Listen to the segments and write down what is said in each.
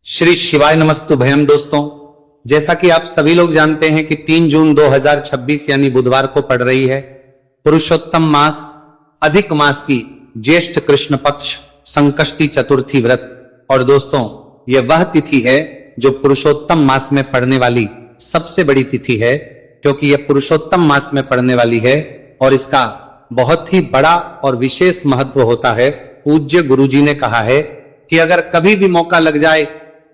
श्री शिवाय नमस्तुभयम। दोस्तों, जैसा कि आप सभी लोग जानते हैं कि 3 जून 2026 यानी बुधवार को पड़ रही है पुरुषोत्तम मास अधिक मास की ज्येष्ठ कृष्ण पक्ष संकष्टी चतुर्थी व्रत। और दोस्तों, यह वह तिथि है जो पुरुषोत्तम मास में पड़ने वाली सबसे बड़ी तिथि है, क्योंकि यह पुरुषोत्तम मास में पड़ने वाली है और इसका बहुत ही बड़ा और विशेष महत्व होता है। पूज्य गुरुजी ने कहा है कि अगर कभी भी मौका लग जाए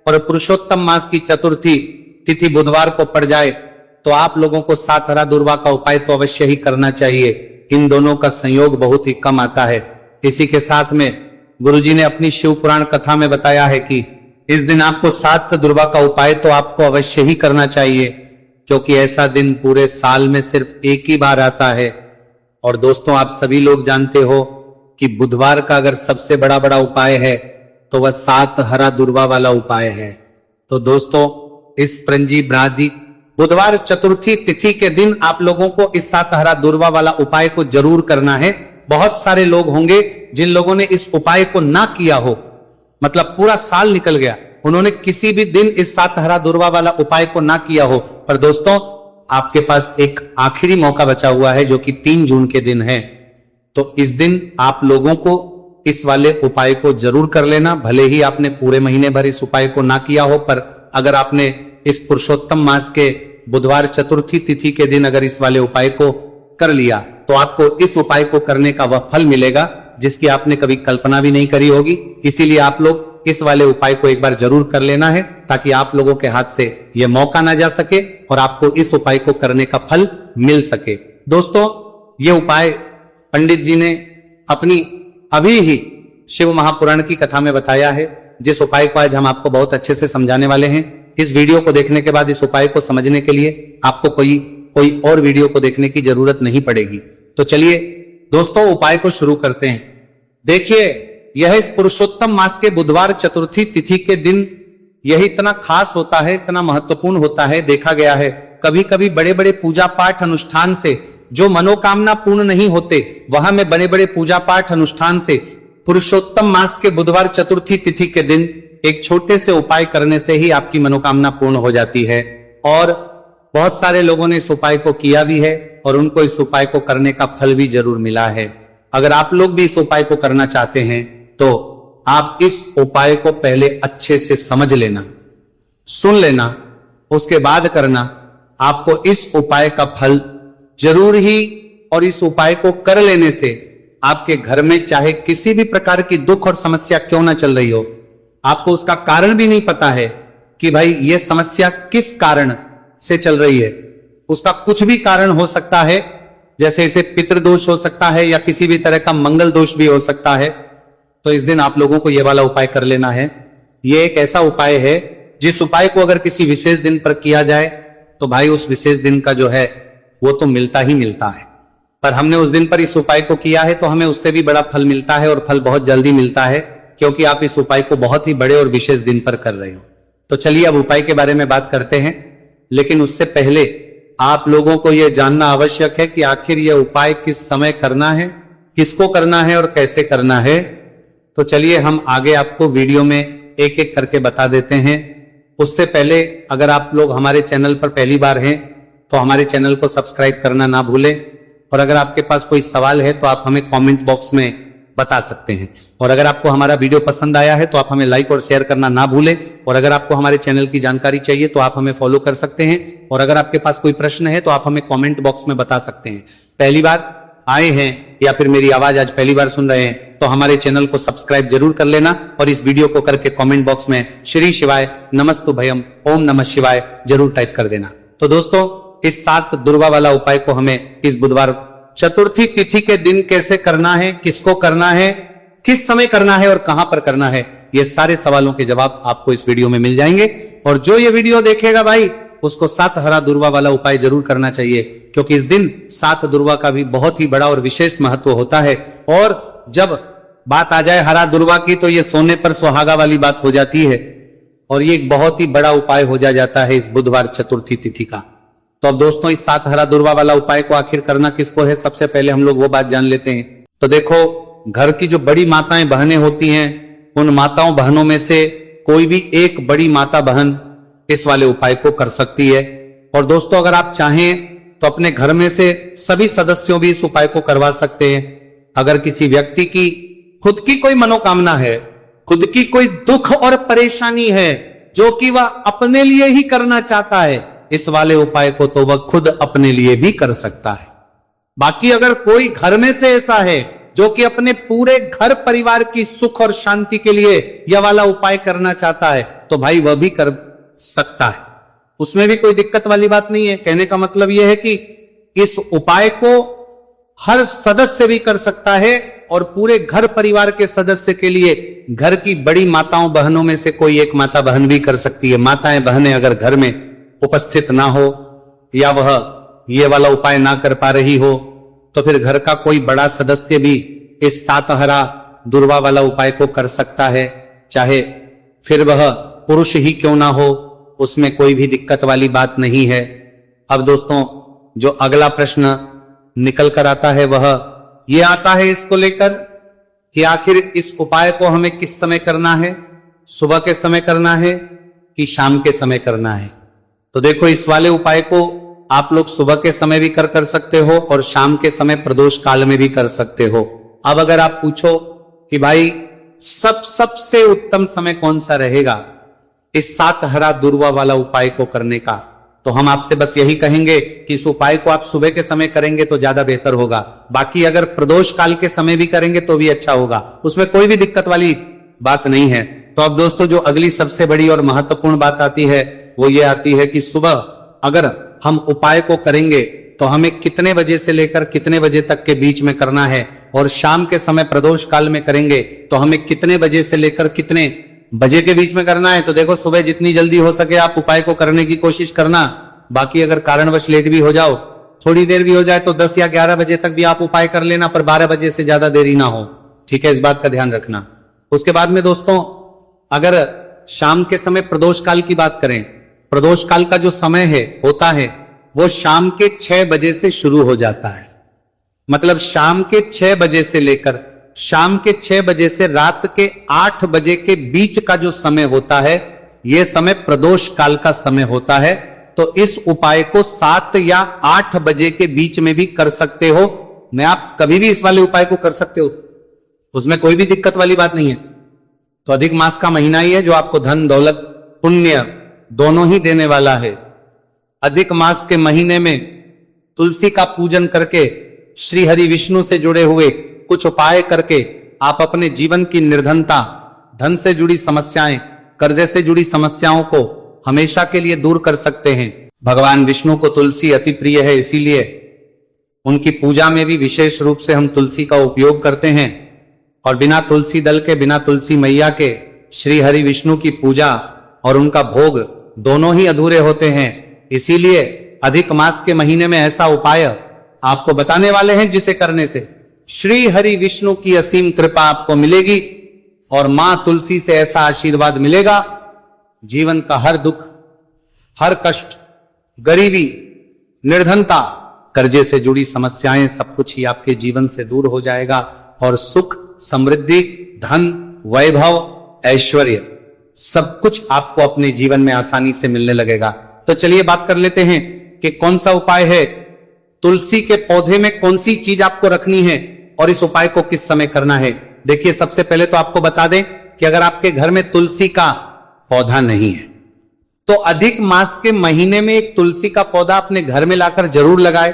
और पुरुषोत्तम मास की चतुर्थी तिथि बुधवार को पड़ जाए तो आप लोगों को 7 हरा दुर्वा का उपाय तो अवश्य ही करना चाहिए। इन दोनों का संयोग बहुत ही कम आता है। इसी के साथ में गुरुजी ने अपनी शिव पुराण कथा में बताया है कि इस दिन आपको 7 दुर्वा का उपाय तो आपको अवश्य ही करना चाहिए, क्योंकि ऐसा दिन पूरे साल में सिर्फ एक ही बार आता है। और दोस्तों, आप सभी लोग जानते हो कि बुधवार का अगर सबसे बड़ा उपाय है तो वह 7 हरा दुर्वा वाला उपाय है। तो दोस्तों, इस प्रंजी ब्राजी बुधवार चतुर्थी तिथि के दिन आप लोगों को इस 7 हरा दुर्वा वाला उपाय को जरूर करना है। बहुत सारे लोग होंगे जिन लोगों ने इस उपाय को ना किया हो, मतलब पूरा साल निकल गया, उन्होंने किसी भी दिन इस 7 हरा दुर्वा वाला उपाय को ना किया हो। पर दोस्तों, आपके पास एक आखिरी मौका बचा हुआ है जो कि 3 जून के दिन है। तो इस दिन आप लोगों को इस वाले उपाय को जरूर कर लेना। भले ही आपने पूरे महीने भर इस उपाय को ना किया हो, पर अगर आपने इस पुरुषोत्तम मास के बुधवार चतुर्थी तिथि के दिन अगर इस वाले उपाय को कर लिया तो आपको इस उपाय को करने का वह फल मिलेगा जिसकी आपने कभी कल्पना भी नहीं करी होगी। इसीलिए आप लोग इस वाले उपाय को एक बार जरूर कर लेना है, ताकि आप लोगों के हाथ से यह मौका ना जा सके और आपको इस उपाय को करने का फल मिल सके। दोस्तों, ये उपाय पंडित जी ने अपनी अभी ही शिव महापुराण की कथा में बताया है, जिस उपाय को आज हम आपको बहुत अच्छे से समझाने वाले हैं। इस वीडियो को देखने के बाद इस उपाय को समझने के लिए आपको कोई और वीडियो को देखने की जरूरत नहीं पड़ेगी। तो चलिए दोस्तों, उपाय को शुरू करते हैं। देखिए, यह इस पुरुषोत्तम मास के बुधवार चतुर्थी तिथि के दिन यह इतना खास होता है, इतना महत्वपूर्ण होता है। देखा गया है कभी कभी बड़े बड़े पूजा पाठ अनुष्ठान से जो मनोकामना पूर्ण नहीं होते, वहां में बड़े बड़े पूजा पाठ अनुष्ठान से पुरुषोत्तम मास के बुधवार चतुर्थी तिथि के दिन एक छोटे से उपाय करने से ही आपकी मनोकामना पूर्ण हो जाती है। और बहुत सारे लोगों ने इस उपाय को किया भी है और उनको इस उपाय को करने का फल भी जरूर मिला है। अगर आप लोग भी इस उपाय को करना चाहते हैं तो आप इस उपाय को पहले अच्छे से समझ लेना, सुन लेना, उसके बाद करना। आपको इस उपाय का फल जरूर ही, और इस उपाय को कर लेने से आपके घर में चाहे किसी भी प्रकार की दुख और समस्या क्यों ना चल रही हो, आपको उसका कारण भी नहीं पता है कि भाई ये समस्या किस कारण से चल रही है, उसका कुछ भी कारण हो सकता है। जैसे इसे पितृदोष हो सकता है या किसी भी तरह का मंगल दोष भी हो सकता है। तो इस दिन आप लोगों को यह वाला उपाय कर लेना है। यह एक ऐसा उपाय है जिस उपाय को अगर किसी विशेष दिन पर किया जाए तो भाई उस विशेष दिन का जो है वो तो मिलता ही मिलता है। पर हमने उस दिन पर इस उपाय को किया है तो हमें उससे भी बड़ा फल मिलता है, और फल बहुत जल्दी मिलता है, क्योंकि आप इस उपाय को बहुत ही बड़े और विशेष दिन पर कर रहे हो। तो चलिए अब उपाय के बारे में बात करते हैं, लेकिन उससे पहले आप लोगों को यह जानना आवश्यक है कि आखिर यह उपाय किस समय करना है, किसको करना है और कैसे करना है। तो चलिए हम आगे आपको वीडियो में एक एक करके बता देते हैं। उससे पहले अगर आप लोग हमारे चैनल पर पहली बार हैं तो हमारे चैनल को सब्सक्राइब करना ना भूलें, और अगर आपके पास कोई सवाल है तो आप हमें कमेंट बॉक्स में बता सकते हैं। और अगर आपको हमारा वीडियो पसंद आया है तो आप हमें लाइक और शेयर करना ना भूलें। और अगर आपको हमारे चैनल की जानकारी चाहिए तो आप हमें फॉलो कर सकते हैं। और अगर आपके पास कोई प्रश्न है तो आप हमें कमेंट बॉक्स में बता सकते हैं। पहली बार आए हैं या फिर मेरी आवाज आज पहली बार सुन रहे हैं तो हमारे चैनल को सब्सक्राइब जरूर कर लेना, और इस वीडियो को करके कमेंट बॉक्स में श्री शिवाय नमस्तुभयम ओम नमः शिवाय जरूर टाइप कर देना। तो दोस्तों, इस 7 दुर्वा वाला उपाय को हमें इस बुधवार चतुर्थी तिथि के दिन कैसे करना है, किसको करना है, किस समय करना है और कहां पर करना है, ये सारे सवालों के जवाब आपको इस वीडियो में मिल जाएंगे। और जो ये वीडियो देखेगा भाई, उसको 7 हरा दुर्वा वाला उपाय जरूर करना चाहिए, क्योंकि इस दिन 7 दुर्वा का भी बहुत ही बड़ा और विशेष महत्व होता है। और जब बात आ जाए हरा दुर्वा की तो ये सोने पर सुहागा वाली बात हो जाती है, और ये एक बहुत ही बड़ा उपाय हो जाता है इस बुधवार चतुर्थी तिथि का। तो अब दोस्तों, इस 7 हरा दुर्वा वाला उपाय को आखिर करना किसको है, सबसे पहले हम लोग वो बात जान लेते हैं। तो देखो, घर की जो बड़ी माताएं बहनें होती हैं, उन माताओं बहनों में से कोई भी एक बड़ी माता बहन इस वाले उपाय को कर सकती है। और दोस्तों, अगर आप चाहें तो अपने घर में से सभी सदस्यों भी इस उपाय को करवा सकते हैं। अगर किसी व्यक्ति की खुद की कोई मनोकामना है, खुद की कोई दुख और परेशानी है जो कि वह अपने लिए ही करना चाहता है, इस वाले उपाय को तो वह खुद अपने लिए भी कर सकता है। बाकी अगर कोई घर में से ऐसा है जो कि अपने पूरे घर परिवार की सुख और शांति के लिए यह वाला उपाय करना चाहता है, तो भाई वह भी कर सकता है, उसमें भी कोई दिक्कत वाली बात नहीं है। कहने का मतलब यह है कि इस उपाय को हर सदस्य भी कर सकता है और पूरे घर परिवार के सदस्य के लिए घर की बड़ी माताओं बहनों में से कोई एक माता बहन भी कर सकती है। माताएं बहनें अगर घर में उपस्थित ना हो या वह ये वाला उपाय ना कर पा रही हो, तो फिर घर का कोई बड़ा सदस्य भी इस सातहरा दुर्वा वाला उपाय को कर सकता है, चाहे फिर वह पुरुष ही क्यों ना हो, उसमें कोई भी दिक्कत वाली बात नहीं है। अब दोस्तों, जो अगला प्रश्न निकल कर आता है वह यह आता है इसको लेकर कि आखिर इस उपाय को हमें किस समय करना है, सुबह के समय करना है कि शाम के समय करना है। तो देखो, इस वाले उपाय को आप लोग सुबह के समय भी कर सकते हो और शाम के समय प्रदोष काल में भी कर सकते हो। अब अगर आप पूछो कि भाई सबसे उत्तम समय कौन सा रहेगा इस सातहरा दुर्वा वाला उपाय को करने का, तो हम आपसे बस यही कहेंगे कि इस उपाय को आप सुबह के समय करेंगे तो ज्यादा बेहतर होगा। बाकी अगर प्रदोष काल के समय भी करेंगे तो भी अच्छा होगा, उसमें कोई भी दिक्कत वाली बात नहीं है। तो अब दोस्तों, जो अगली सबसे बड़ी और महत्वपूर्ण बात आती है वो ये आती है कि सुबह अगर हम उपाय को करेंगे तो हमें कितने बजे से लेकर कितने बजे तक के बीच में करना है, और शाम के समय प्रदोष काल में करेंगे तो हमें कितने बजे से लेकर कितने बजे के बीच में करना है। तो देखो, सुबह जितनी जल्दी हो सके आप उपाय को करने की कोशिश करना। बाकी अगर कारणवश लेट भी हो जाओ, थोड़ी देर भी हो जाए, तो 10 या 11 बजे तक भी आप उपाय कर लेना, पर 12 बजे से ज्यादा देरी ना हो। ठीक है, इस बात का ध्यान रखना। उसके बाद में दोस्तों, अगर शाम के समय प्रदोष काल की बात करें, प्रदोष काल का जो समय है होता है वो शाम के 6 बजे से शुरू हो जाता है। मतलब शाम के 6 बजे से लेकर शाम के 6 बजे से रात के 8 बजे के बीच का जो समय होता है, यह समय प्रदोष काल का समय होता है। तो इस उपाय को 7 या 8 बजे के बीच में भी कर सकते हो। मैं आप कभी भी इस वाले उपाय को कर सकते हो, उसमें कोई भी दिक्कत वाली बात नहीं है। तो अधिक मास का महीना ही है जो आपको धन दौलत पुण्य दोनों ही देने वाला है। अधिक मास के महीने में तुलसी का पूजन करके, श्री हरि विष्णु से जुड़े हुए कुछ उपाय करके आप अपने जीवन की निर्धनता, धन से जुड़ी समस्याएं, कर्जे से जुड़ी समस्याओं को हमेशा के लिए दूर कर सकते हैं। भगवान विष्णु को तुलसी अति प्रिय है, इसीलिए उनकी पूजा में भी विशेष रूप से हम तुलसी का उपयोग करते हैं। और बिना तुलसी दल के, बिना तुलसी मैया के श्री हरि विष्णु की पूजा और उनका भोग दोनों ही अधूरे होते हैं। इसीलिए अधिक मास के महीने में ऐसा उपाय आपको बताने वाले हैं जिसे करने से श्री हरि विष्णु की असीम कृपा आपको मिलेगी और मां तुलसी से ऐसा आशीर्वाद मिलेगा, जीवन का हर दुख, हर कष्ट, गरीबी, निर्धनता, कर्जे से जुड़ी समस्याएं, सब कुछ ही आपके जीवन से दूर हो जाएगा और सुख, समृद्धि, धन, वैभव, ऐश्वर्य सब कुछ आपको अपने जीवन में आसानी से मिलने लगेगा। तो चलिए बात कर लेते हैं कि कौन सा उपाय है, तुलसी के पौधे में कौन सी चीज आपको रखनी है और इस उपाय को किस समय करना है। देखिए, सबसे पहले तो आपको बता दें कि अगर आपके घर में तुलसी का पौधा नहीं है तो अधिक मास के महीने में एक तुलसी का पौधा अपने घर में लाकर जरूर लगाए,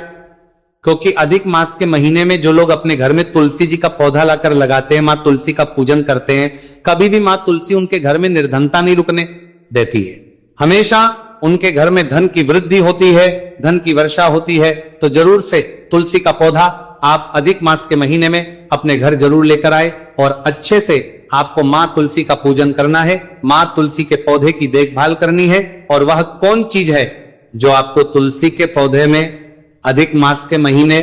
क्योंकि अधिक मास के महीने में जो लोग अपने घर में तुलसी जी का पौधा लाकर लगाते हैं, मां तुलसी का पूजन करते हैं, कभी भी मां तुलसी उनके घर में निर्धनता नहीं रुकने देती है। हमेशा उनके घर में धन की वृद्धि होती है, धन की वर्षा होती है। तो जरूर से तुलसी का पौधा आप अधिक मास के महीने में अपने घर जरूर लेकर आए और अच्छे से आपको मां तुलसी का पूजन करना है, मां तुलसी के पौधे की देखभाल करनी है। और वह कौन चीज है जो आपको तुलसी के पौधे में अधिक मास के महीने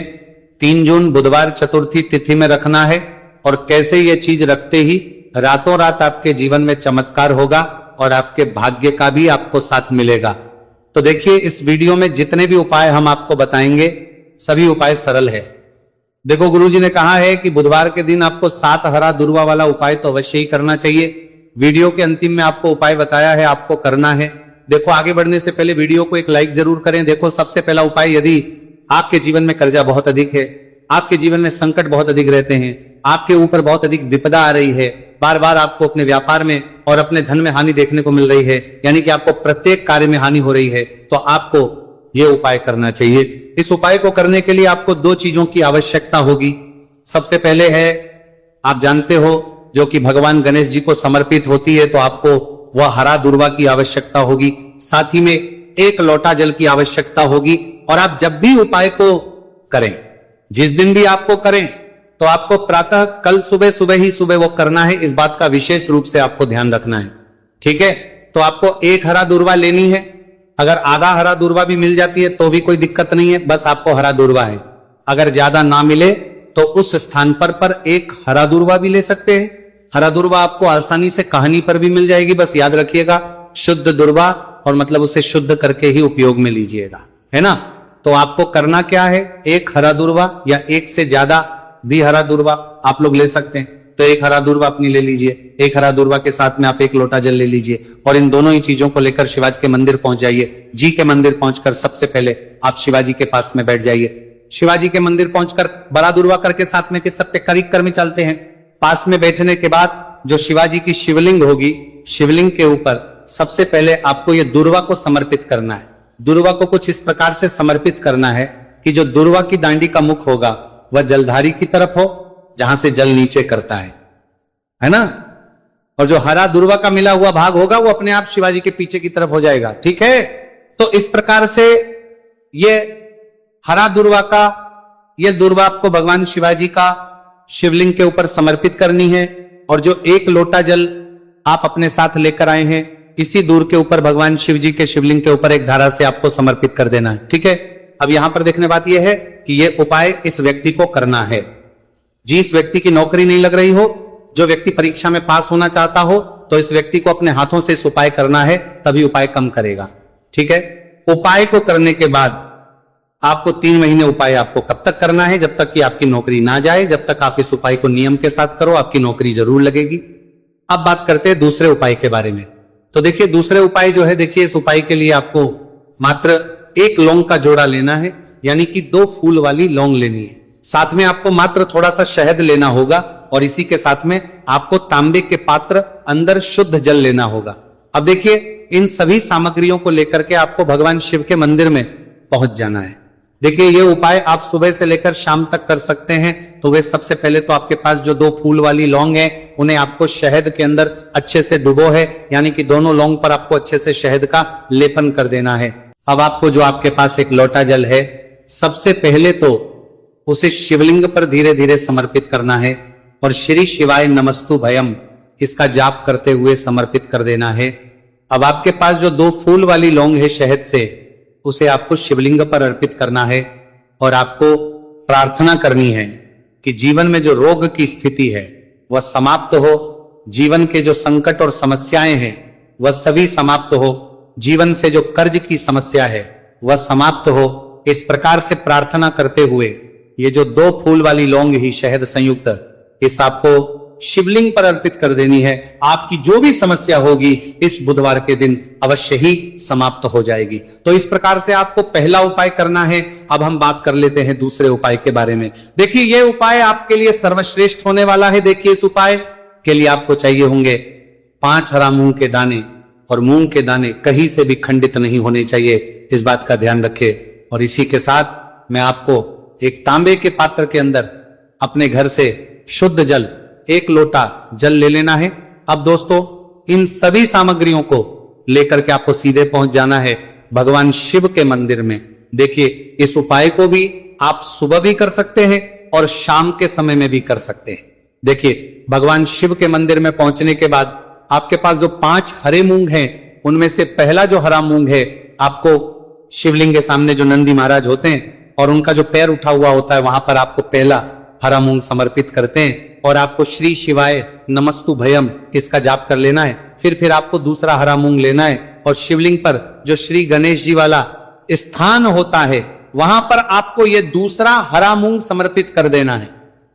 3 जून बुधवार चतुर्थी तिथि में रखना है, और कैसे ये चीज रखते ही रातों रात आपके जीवन में चमत्कार होगा और आपके भाग्य का भी आपको साथ मिलेगा। तो देखिए, इस वीडियो में जितने भी उपाय हम आपको बताएंगे सभी उपाय सरल है। देखो, गुरुजी ने कहा है कि बुधवार के दिन आपको सातहरा दुर्वा वाला उपाय तो अवश्य ही करना चाहिए। वीडियो के अंतिम में आपको उपाय बताया है, आपको करना है। देखो, आगे बढ़ने से पहले वीडियो को एक लाइक जरूर करें। देखो, सबसे पहला उपाय, यदि आपके जीवन में कर्जा बहुत अधिक है, आपके जीवन में संकट बहुत अधिक रहते हैं, आपके ऊपर बहुत अधिक विपदा आ रही है, बार बार आपको अपने व्यापार में और अपने धन में हानि देखने को मिल रही है, यानी कि आपको प्रत्येक कार्य में हानि हो रही है, तो आपको यह उपाय करना चाहिए। इस उपाय को करने के लिए आपको दो चीजों की आवश्यकता होगी। सबसे पहले है, आप जानते हो, जो कि भगवान गणेश जी को समर्पित होती है, तो आपको वह हरा दुर्वा की आवश्यकता होगी। साथ ही में एक लोटा जल की आवश्यकता होगी। और आप जब भी उपाय को करें, जिस दिन भी आपको करें, तो आपको प्रातः कल सुबह ही सुबह वो करना है। इस बात का विशेष रूप से आपको ध्यान रखना है, ठीक है। तो आपको एक हरा दुर्वा लेनी है। अगर आधा हरा दुर्वा भी मिल जाती है तो भी कोई दिक्कत नहीं है, बस आपको हरा दुर्वा है। अगर ज्यादा ना मिले तो उस स्थान पर एक हरा दुर्वा भी ले सकते हैं। हरा दुर्वा आपको आसानी से कहानी पर भी मिल जाएगी। बस याद रखिएगा, शुद्ध दुर्वा, और मतलब उसे शुद्ध करके ही उपयोग में लीजिएगा, है ना। तो आपको करना क्या है, एक हरा दुर्वा या एक से ज्यादा भी हरा दुर्वा आप लोग ले सकते हैं। तो एक हरा दुर्वा अपनी ले लीजिए। एक हरा दुर्वा के साथ में आप एक लोटा जल ले लीजिए, और इन दोनों ही चीजों को लेकर शिवाजी के मंदिर पहुंच जाइए। जी के मंदिर पहुंचकर सबसे पहले आप शिवाजी के पास में बैठ जाइए। शिवाजी के मंदिर पहुंचकर बड़ा दुर्वा करके साथ में के सब पे करीब कर में चलते हैं। पास में बैठने के बाद जो शिवाजी की शिवलिंग होगी, शिवलिंग के ऊपर सबसे पहले आपको ये दुर्वा को समर्पित करना है। दुर्वा को कुछ इस प्रकार से समर्पित करना है कि जो दुर्वा की दांडी का मुख होगा वह जलधारी की तरफ हो, जहां से जल नीचे करता है ना। और जो हरा दुर्वा का मिला हुआ भाग होगा वो अपने आप शिवाजी के पीछे की तरफ हो जाएगा, ठीक है। तो इस प्रकार से ये हरा दुर्वा का, ये दुर्वा आपको भगवान शिवाजी का शिवलिंग के ऊपर समर्पित करनी है। और जो एक लोटा जल आप अपने साथ लेकर आए हैं, इसी दूर के ऊपर भगवान शिव जी के शिवलिंग के ऊपर एक धारा से आपको समर्पित कर देना है, ठीक है। अब यहां पर देखने बात यह है कि यह उपाय इस व्यक्ति को करना है। जिस व्यक्ति की नौकरी नहीं लग रही हो, जो व्यक्ति परीक्षा में पास होना चाहता हो, तो इस व्यक्ति को अपने हाथों से इस उपाय करना है, तभी उपाय कम करेगा, ठीक है। उपाय को करने के बाद आपको 3 महीने उपाय आपको कब तक करना है, जब तक कि आपकी नौकरी ना जाए। जब तक आप इस उपाय को नियम के साथ करो, आपकी नौकरी जरूर लगेगी। अब बात करते हैं दूसरे उपाय के बारे में। तो देखिए, दूसरे उपाय जो है, देखिए इस उपाय के लिए आपको मात्र एक लौंग का जोड़ा लेना है, यानी कि 2 फूल वाली लौंग लेनी है। साथ में आपको मात्र थोड़ा सा शहद लेना होगा, और इसी के साथ में आपको तांबे के पात्र अंदर शुद्ध जल लेना होगा। अब देखिए, इन सभी सामग्रियों को लेकर के आपको भगवान शिव के मंदिर में पहुंच जाना है। देखिए, ये उपाय आप सुबह से लेकर शाम तक कर सकते हैं। तो वे सबसे पहले तो आपके पास जो 2 फूल वाली लौंग है, उन्हें आपको शहद के अंदर अच्छे से डुबो है, यानी कि दोनों लौंग पर आपको अच्छे से शहद का लेपन कर देना है। अब आपको जो आपके पास एक लोटा जल है, सबसे पहले तो उसे शिवलिंग पर धीरे धीरे समर्पित करना है, और श्री शिवाय नमस्तु भयम इसका जाप करते हुए समर्पित कर देना है। अब आपके पास जो 2 फूल वाली लौंग है शहद से, उसे आपको शिवलिंग पर अर्पित करना है, और आपको प्रार्थना करनी है कि जीवन में जो रोग की स्थिति है वह समाप्त हो, जीवन के जो संकट और समस्याएं हैं वह सभी समाप्त हो, जीवन से जो कर्ज की समस्या है वह समाप्त हो। इस प्रकार से प्रार्थना करते हुए ये जो 2 फूल वाली लौंग ही शहद संयुक्त, इस आपको शिवलिंग पर अर्पित कर देनी है। आपकी जो भी समस्या होगी इस बुधवार के दिन अवश्य ही समाप्त हो जाएगी। तो इस प्रकार से आपको पहला उपाय करना है। अब हम बात कर लेते हैं दूसरे उपाय के बारे में। देखिए, यह उपाय आपके लिए सर्वश्रेष्ठ होने वाला है। देखिए, इस उपाय के लिए आपको चाहिए होंगे 5 हरा मूंग के दाने, और मूंग के दाने कहीं से भी खंडित नहीं होने चाहिए, इस बात का ध्यान रखिए। और इसी के साथ मैं आपको एक तांबे के पात्र के अंदर अपने घर से शुद्ध जल 1 लोटा जल ले लेना है। अब दोस्तों, इन सभी सामग्रियों को लेकर के आपको सीधे पहुंच जाना है भगवान शिव के मंदिर में। देखिए, इस उपाय को भी आप सुबह भी कर सकते हैं और शाम के समय में भी कर सकते हैं। देखिए, भगवान शिव के मंदिर में पहुंचने के बाद आपके पास जो 5 हरे मूंग हैं, उनमें से पहला जो हरा मूंग है, आपको शिवलिंग के सामने जो नंदी महाराज होते हैं और उनका जो पैर उठा हुआ होता है, वहां पर आपको पहला हरा मूंग समर्पित करते हैं, और आपको श्री शिवाय नमस्तु भयम इसका जाप कर लेना है। फिर आपको दूसरा हरा मूंग लेना है, और शिवलिंग पर जो श्री गणेश जी वाला स्थान होता है, वहां पर आपको ये दूसरा हरा मूंग समर्पित कर देना है।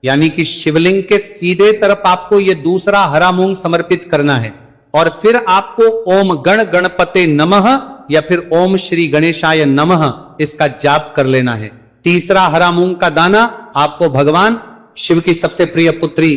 यानी कि शिवलिंग के सीधे तरफ आपको ये दूसरा हरा मूंग समर्पित करना है। और फिर आपको ओम गण गणपते नमः या फिर ओम श्री गणेशाय नमः इसका जाप कर लेना है। तीसरा, हरा मूंग का दाना आपको भगवान शिव की सबसे प्रिय पुत्री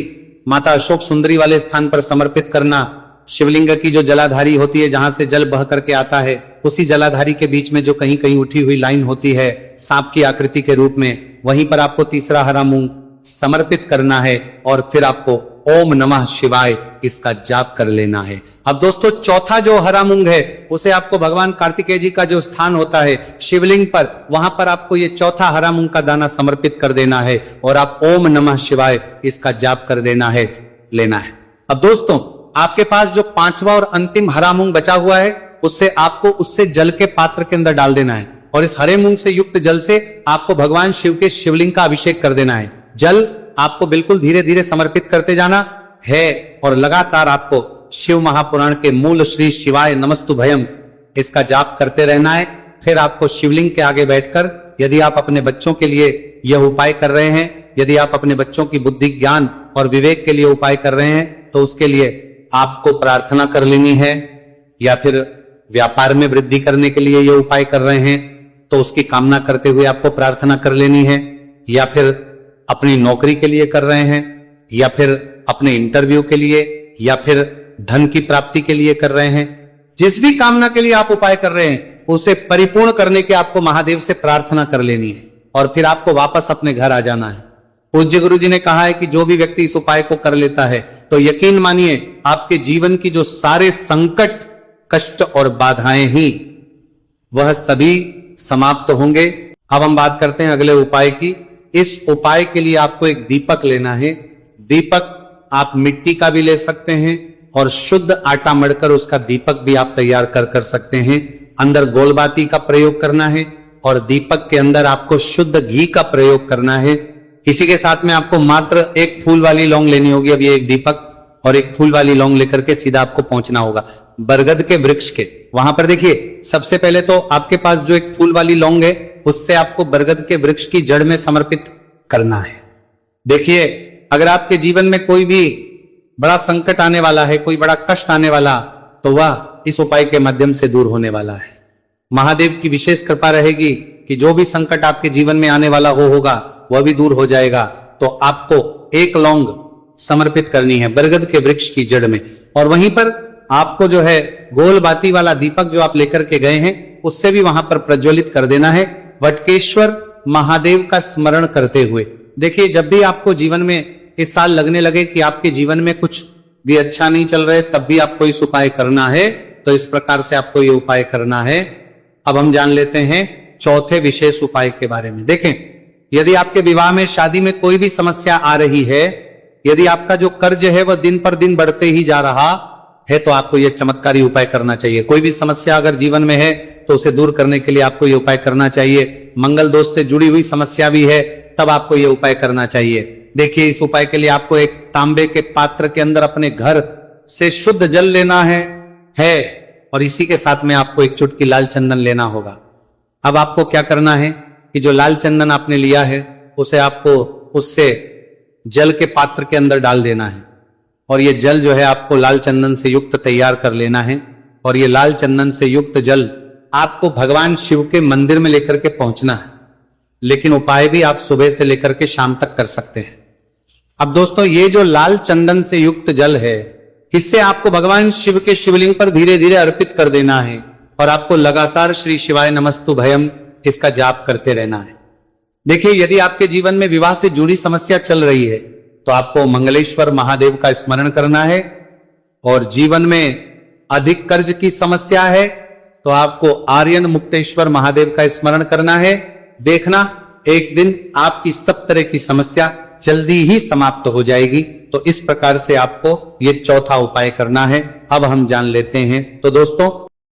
माता अशोक सुंदरी वाले स्थान पर समर्पित करना। शिवलिंग की जो जलाधारी होती है, जहां से जल बह करके आता है, उसी जलाधारी के बीच में जो कहीं कहीं उठी हुई लाइन होती है सांप की आकृति के रूप में, वहीं पर आपको तीसरा हरा मूंग समर्पित करना है और फिर आपको ओम नमः शिवाय इसका जाप कर लेना है। अब दोस्तों, चौथा जो हरा मूंग है उसे आपको भगवान कार्तिकेय जी का जो स्थान होता है शिवलिंग पर, वहां पर आपको ये चौथा हरा मूंग का दाना समर्पित कर देना है और आप ओम नमः शिवाय इसका जाप कर देना है, लेना है। अब दोस्तों, आपके पास जो पांचवा और अंतिम हरा मूंग बचा हुआ है उससे आपको उससे जल के पात्र के अंदर डाल देना है और इस हरे मूंग से युक्त जल से आपको भगवान शिव के शिवलिंग का अभिषेक कर देना है। जल आपको बिल्कुल धीरे धीरे समर्पित करते जाना है और लगातार आपको शिव महापुराण के मूल श्री शिवाय नमस्तुभयम इसका जाप करते रहना है। फिर आपको शिवलिंग के आगे बैठकर, यदि आप अपने बच्चों के लिए यह उपाय कर रहे हैं, यदि आप अपने बच्चों की बुद्धि ज्ञान और विवेक के लिए उपाय कर रहे हैं, तो उसके लिए आपको प्रार्थना कर लेनी है, या फिर व्यापार में वृद्धि करने के लिए ये उपाय कर रहे हैं तो उसकी कामना करते हुए आपको प्रार्थना कर लेनी है, या फिर अपनी नौकरी के लिए कर रहे हैं, या फिर अपने इंटरव्यू के लिए, या फिर धन की प्राप्ति के लिए कर रहे हैं। जिस भी कामना के लिए आप उपाय कर रहे हैं उसे परिपूर्ण करने के आपको महादेव से प्रार्थना कर लेनी है और फिर आपको वापस अपने घर आ जाना है। पूज्य गुरु जी ने कहा है कि जो भी व्यक्ति इस उपाय को कर लेता है तो यकीन मानिए आपके जीवन की जो सारे संकट, कष्ट और बाधाएं ही वह सभी समाप्त होंगे। अब हम बात करते हैं अगले उपाय की। इस उपाय के लिए आपको एक दीपक लेना है। दीपक आप मिट्टी का भी ले सकते हैं और शुद्ध आटा मढ़कर उसका दीपक भी आप तैयार कर सकते हैं। अंदर गोलबाती का प्रयोग करना है और दीपक के अंदर आपको शुद्ध घी का प्रयोग करना है। इसी के साथ में आपको मात्र एक फूल वाली लौंग लेनी होगी। अब ये एक दीपक और एक फूल वाली लौंग लेकर के सीधा आपको पहुंचना होगा बरगद के वृक्ष के। वहां पर देखिए, सबसे पहले तो आपके पास जो एक फूल वाली लौंग है उससे आपको बरगद के वृक्ष की जड़ में समर्पित करना है। देखिए, अगर आपके जीवन में कोई भी बड़ा संकट आने वाला है, कोई बड़ा कष्ट आने वाला, तो वह इस उपाय के माध्यम से दूर होने वाला है। महादेव की विशेष कृपा रहेगी कि जो भी संकट आपके जीवन में आने वाला होगा वह भी दूर हो जाएगा। तो आपको एक लौंग समर्पित करनी है बरगद के वृक्ष की जड़ में, और वहीं पर आपको जो है गोल बाती वाला दीपक जो आप लेकर के गए हैं उससे भी वहां पर प्रज्वलित कर देना है, वटकेश्वर महादेव का स्मरण करते हुए। देखिए, जब भी आपको जीवन में इस साल लगने लगे कि आपके जीवन में कुछ भी अच्छा नहीं चल रहा है, तब भी आपको इस उपाय करना है। तो इस प्रकार से आपको ये उपाय करना है। अब हम जान लेते हैं चौथे विशेष उपाय के बारे में। देखें, यदि आपके विवाह में, शादी में कोई भी समस्या आ रही है, यदि आपका जो कर्ज है वह दिन पर दिन बढ़ते ही जा रहा है, तो आपको यह चमत्कारी उपाय करना चाहिए। कोई भी समस्या अगर जीवन में है तो उसे दूर करने के लिए आपको यह उपाय करना चाहिए। मंगल दोष से जुड़ी हुई समस्या भी है तब आपको यह उपाय करना चाहिए। देखिए, इस उपाय के लिए आपको एक तांबे के पात्र के अंदर अपने घर से शुद्ध जल लेना है और इसी के साथ में आपको एक चुटकी लाल चंदन लेना होगा। अब आपको क्या करना है कि जो लाल चंदन आपने लिया है उसे आपको उससे जल के पात्र के अंदर डाल देना है और ये जल जो है आपको लाल चंदन से युक्त तैयार कर लेना है। और ये लाल चंदन से युक्त जल आपको भगवान शिव के मंदिर में लेकर के पहुंचना है, लेकिन उपाय भी आप सुबह से लेकर के शाम तक कर सकते हैं। अब दोस्तों, ये जो लाल चंदन से युक्त जल है, इससे आपको भगवान शिव के शिवलिंग पर धीरे धीरे अर्पित कर देना है और आपको लगातार श्री शिवाय नमस्तुभयम इसका जाप करते रहना है। देखिए, यदि आपके जीवन में विवाह से जुड़ी समस्या चल रही है तो आपको मंगलेश्वर महादेव का स्मरण करना है, और जीवन में अधिक कर्ज की समस्या है तो आपको आर्यन मुक्तेश्वर महादेव का स्मरण करना है। देखना, एक दिन आपकी सब तरह की समस्या जल्दी ही समाप्त हो जाएगी। तो इस प्रकार से आपको ये चौथा उपाय करना है। अब हम जान लेते हैं। तो दोस्तों,